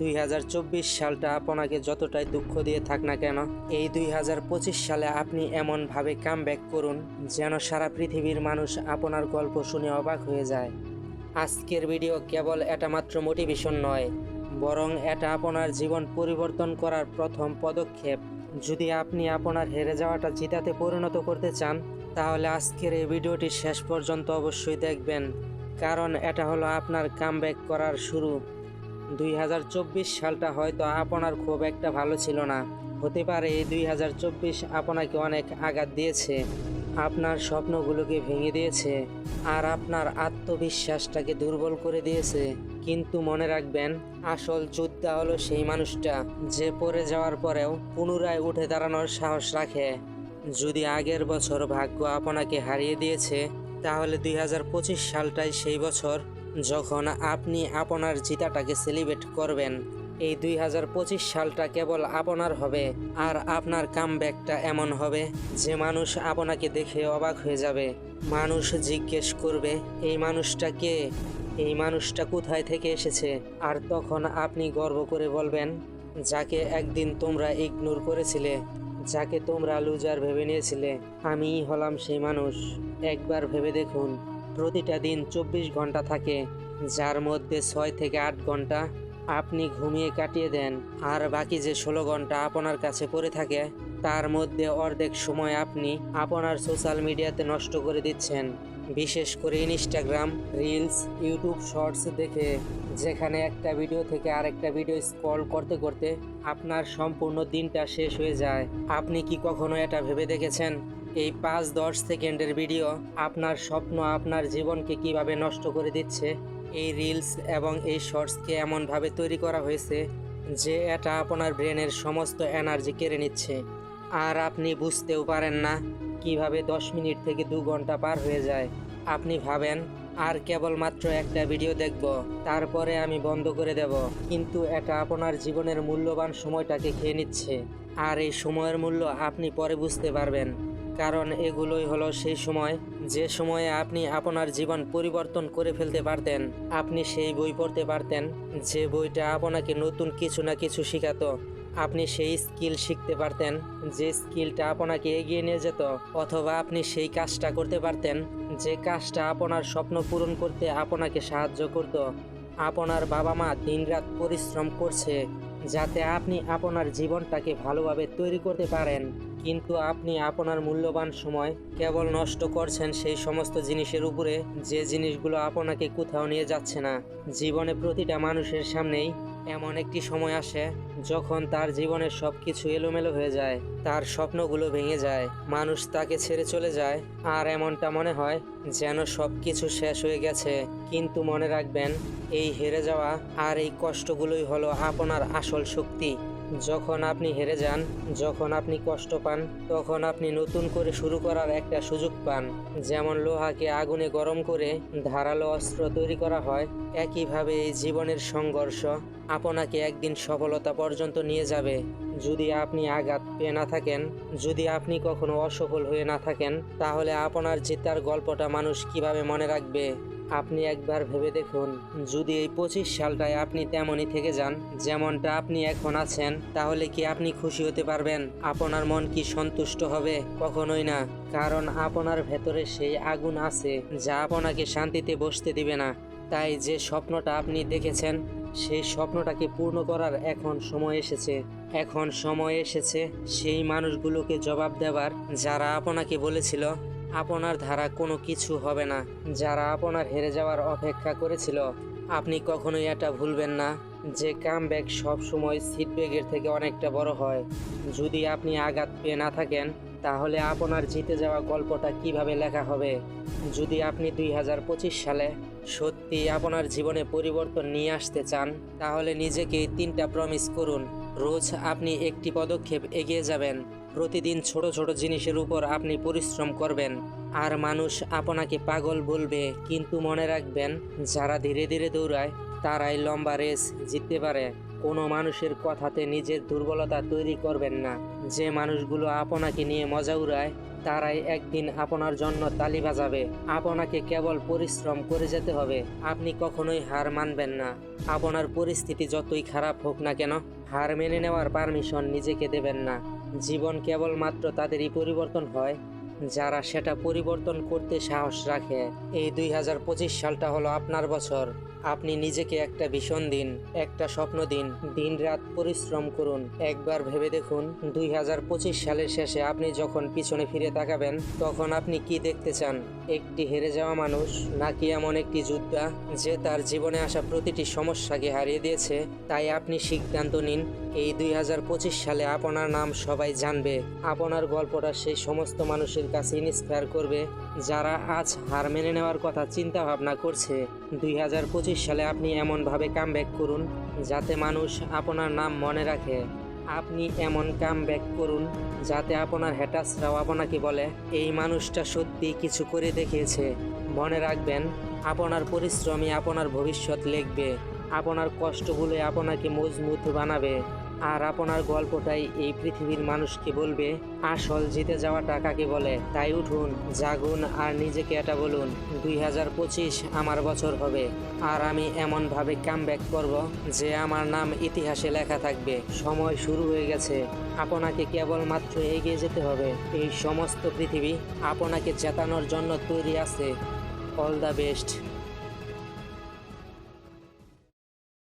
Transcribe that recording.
2024 সালটা আপনাকে যতটাই দুঃখ দিয়ে থাক না কেন, এই 2025 সালে আপনি এমনভাবে কামব্যাক করুন যেন সারা পৃথিবীর মানুষ আপনার গল্প শুনে অবাক হয়ে যায়। আজকের ভিডিও কেবল এটা মাত্র মোটিভেশন নয়, বরং এটা আপনার জীবন পরিবর্তন করার প্রথম পদক্ষেপ। যদি আপনি আপনার হেরে যাওয়াটা জিতাতে পরিণত করতে চান, তাহলে আজকের এই ভিডিওটি শেষ পর্যন্ত অবশ্যই দেখবেন, কারণ এটা হলো আপনার কামব্যাক করার শুরু। 2024 সালটা হয়তো আপনার খুব একটা ভালো ছিল না। হতে পারে এই 2024 আপনাকে অনেক আঘাত দিয়েছে, আপনার স্বপ্নগুলোকে ভেঙে দিয়েছে, আর আপনার আত্মবিশ্বাসটাকে দুর্বল করে দিয়েছে। কিন্তু মনে রাখবেন, আসল যোদ্ধা হলো সেই মানুষটা যে পড়ে যাওয়ার পরেও পুনরায় উঠে দাঁড়ানোর সাহস রাখে। যদি আগের বছর ভাগ্য আপনাকে হারিয়ে দিয়েছে, তাহলে 2025 সালটাই সেই বছর যখন আপনি আপনার জিতাটাকে সেলিব্রেট করবেন। এই 2025 সালটা কেবল আপনার হবে, আর আপনার কামব্যাকটা এমন হবে যে মানুষ আপনাকে দেখে অবাক হয়ে যাবে। মানুষ জিজ্ঞেস করবে, এই মানুষটা কে, এই মানুষটা কোথায় থেকে এসেছে? আর তখন আপনি গর্ব করে বলবেন, যাকে একদিন তোমরা ইগনোর করেছিলে, যাকে তোমরা লুজার ভেবে নিয়েছিলে, আমিই হলাম সেই মানুষ। একবার ভেবে দেখুন, প্রতিটা দিন 24 ঘন্টা থাকে, যার মধ্যে 6 থেকে 8 ঘন্টা আপনি ঘুমিয়ে কাটিয়ে দেন, আর বাকি যে 16 ঘন্টা আপনার কাছে পড়ে থাকে, তার মধ্যে অর্ধেক সময় আপনি আপনার সোশ্যাল মিডিয়াতে নষ্ট করে দিচ্ছেন। বিশেষ করে ইনস্টাগ্রাম রিলস, ইউটিউব শর্টস দেখে, যেখানে একটা ভিডিও থেকে আরেকটা ভিডিও স্ক্রল করতে করতে আপনার সম্পূর্ণ দিনটা শেষ হয়ে যায়। আপনি কি কখনো এটা ভেবে দেখেছেন, এই 5-10 সেকেন্ডের ভিডিও আপনার স্বপ্ন, আপনার জীবনকে কিভাবে নষ্ট করে দিচ্ছে? এই রিলস এবং এই শর্টসকে এমনভাবে তৈরি করা হয়েছে যে এটা আপনার ব্রেনের সমস্ত এনার্জি কেড়ে নিচ্ছে, আর আপনি বুঝতেও পারেন না কিভাবে 10 মিনিট থেকে 2 ঘন্টা পার হয়ে যায়। আপনি ভাবেন, আর কেবলমাত্র একটা ভিডিও দেখব, তারপরে আমি বন্ধ করে দেব। কিন্তু এটা আপনার জীবনের মূল্যবান সময়টাকে খেয়ে নিচ্ছে, আর এই সময়ের মূল্য আপনি পরে বুঝতে পারবেন। কারণ এগুলোই হলো সেই সময়, যে সময়ে আপনি আপনার জীবন পরিবর্তন করে ফেলতে পারতেন। আপনি সেই বই পড়তে পারতেন যে বইটা আপনাকে নতুন কিছু না কিছু শেখাতো। আপনি সেই স্কিল শিখতে পারতেন যে স্কিলটা আপনাকে এগিয়ে নিয়ে যেত। অথবা আপনি সেই কাজটা করতে পারতেন যে কাজটা আপনার স্বপ্ন পূরণ করতে আপনাকে সাহায্য করত। আপনার বাবা মা দিনরাত পরিশ্রম করছে যাতে আপনি আপনার জীবনটাকে ভালোভাবে তৈরি করতে পারেন, কিন্তু আপনি আপনার মূল্যবান সময় কেবল নষ্ট করছেন সেই সমস্ত জিনিসের উপরে, যে জিনিসগুলো আপনাকে কোথাও নিয়ে যাচ্ছে না। জীবনে প্রতিটা মানুষের সামনেই এমন একটি সময় আসে যখন তার জীবনের সব কিছু এলোমেলো হয়ে যায়, তার স্বপ্নগুলো ভেঙে যায়, মানুষ তাকে ছেড়ে চলে যায়, আর এমনটা মনে হয় যেন সব কিছু শেষ হয়ে গেছে। কিন্তু মনে রাখবেন, এই হেরে যাওয়া আর এই কষ্টগুলোই হলো আপনার আসল শক্তি। যখন আপনি হেরে যান, যখন আপনি কষ্ট পান, তখন আপনি নতুন করে শুরু করার একটা সুযোগ পান। যেমন লোহাকে আগুনে গরম করে ধারালো অস্ত্র তৈরি করা হয়, একইভাবে এই জীবনের সংঘর্ষ আপনাকে একদিন সফলতা পর্যন্ত নিয়ে যাবে। যদি আপনি আঘাত পেয়ে না থাকেন, যদি আপনি কখনো অসফল হয়ে না থাকেন, তাহলে আপনার জেতার গল্পটা মানুষ কিভাবে মনে রাখবে? আপনি একবার ভেবে দেখুন, যদি এই 25 সালটায় আপনি তেমনই থেকে যান যেমনটা আপনি এখন আছেন, তাহলে কি আপনি খুশি হতে পারবেন? আপনার মন কি সন্তুষ্ট হবে? কখনোই না। কারণ আপনার ভেতরে সেই আগুন আছে যা আপনাকে শান্তিতে বসতে দিবে না। তাই যে স্বপ্নটা আপনি দেখেছেন, সেই স্বপ্নটাকে পূর্ণ করার এখন সময় এসেছে। এখন সময় এসেছে সেই মানুষগুলোকে জবাব দেবার যারা আপনাকে বলেছিল আপনার ধারা কোনো কিছু হবে না, যারা আপনার হেরে যাওয়ার অপেক্ষা করেছিল। আপনি কখনোই এটা ভুলবেন না যে কামব্যাক সব সময় সিটব্যাগের থেকে অনেকটা বড় হয়। যদি আপনি আঘাত পেয়ে না থাকেন, তাহলে আপনার জিতে যাওয়া গল্পটা কিভাবে লেখা হবে? যদি আপনি 2025 সালে সত্যি আপনার জীবনে পরিবর্তন নিয়ে আসতে চান, তাহলে নিজেকে 3টা প্রমিস করুন। রোজ আপনি একটি পদক্ষেপ এগিয়ে যাবেন, প্রতিদিন ছোট ছোট জিনিসের উপর আপনি পরিশ্রম করবেন, আর মানুষ আপনাকে পাগল বলবে, কিন্তু মনে রাখবেন, যারা ধীরে ধীরে দৌড়ায় তারাই লম্বা রেস জিততে পারে। কোনো মানুষের কথাতে নিজের দুর্বলতা তৈরি করবেন না। যে মানুষগুলো আপনাকে নিয়ে মজা উড়ায় তারাই একদিন আপনার জন্য তালি বাজাবে। আপনাকে কেবল পরিশ্রম করে যেতে হবে। আপনি কখনোই হার মানবেন না। আপনার পরিস্থিতি যতই খারাপ হোক না কেন, হার মেনে নেওয়ার পারমিশন নিজেকে দেবেন না। জীবন কেবলমাত্র তাদেরই পরিবর্তন হয় যারা সেটা পরিবর্তন করতে সাহস রাখে। এই 2025 সালটা হলো আপনার বছর। আপনি নিজেকে একটা ভিশন দিন, একটা স্বপ্ন দিন, দিনরাত পরিশ্রম করুন। একবার ভেবে দেখুন 2025 সালের শেষে আপনি যখন পিছনে ফিরে তাকাবেন, তখন আপনি কি দেখতে চান? একটি হেরে যাওয়া মানুষ, নাকি এমন একটি যোদ্ধা যে তার জীবনে আসা প্রতিটি সমস্যাকে হারিয়ে দিয়েছে? তাই আপনি সিদ্ধান্ত নিন, এই 2025 সালে আপনার নাম সবাই জানবে। আপনার গল্পটা সেই সমস্ত মানুষের কাছে ইন্সপায়ার করবে যারা আজ হার মেনে নেওয়ার কথা চিন্তা ভাবনা করছে। 2025 সালে আপনি এমনভাবে কামব্যাক করুন যাতে মানুষ আপনার নাম মনে রাখে। আপনি এমন কামব্যাক করুন যাতে আপনার হ্যাটার্সরাও আপনাকে বলে, এই মানুষটা সত্যি কিছু করে দেখিয়েছে। মনে রাখবেন, আপনার পরিশ্রমই আপনার ভবিষ্যৎ লিখবে। আপনার কষ্টগুলো আপনাকে মজবুত বানাবে। আর আপনার গল্পটাই এই পৃথিবীর মানুষকে বলবে আসল জিতে যাওয়াটা কাকে বলে। তাই উঠুন, জাগুন আর নিজেকে এটা বলুন, 2025 আমার বছর হবে, আর আমি এমনভাবে কামব্যাক করব যে আমার নাম ইতিহাসে লেখা থাকবে। সময় শুরু হয়ে গেছে, আপনাকে কেবলমাত্র এগিয়ে যেতে হবে। এই সমস্ত পৃথিবী আপনাকে জেতানোর জন্য তৈরি আছে। All the best.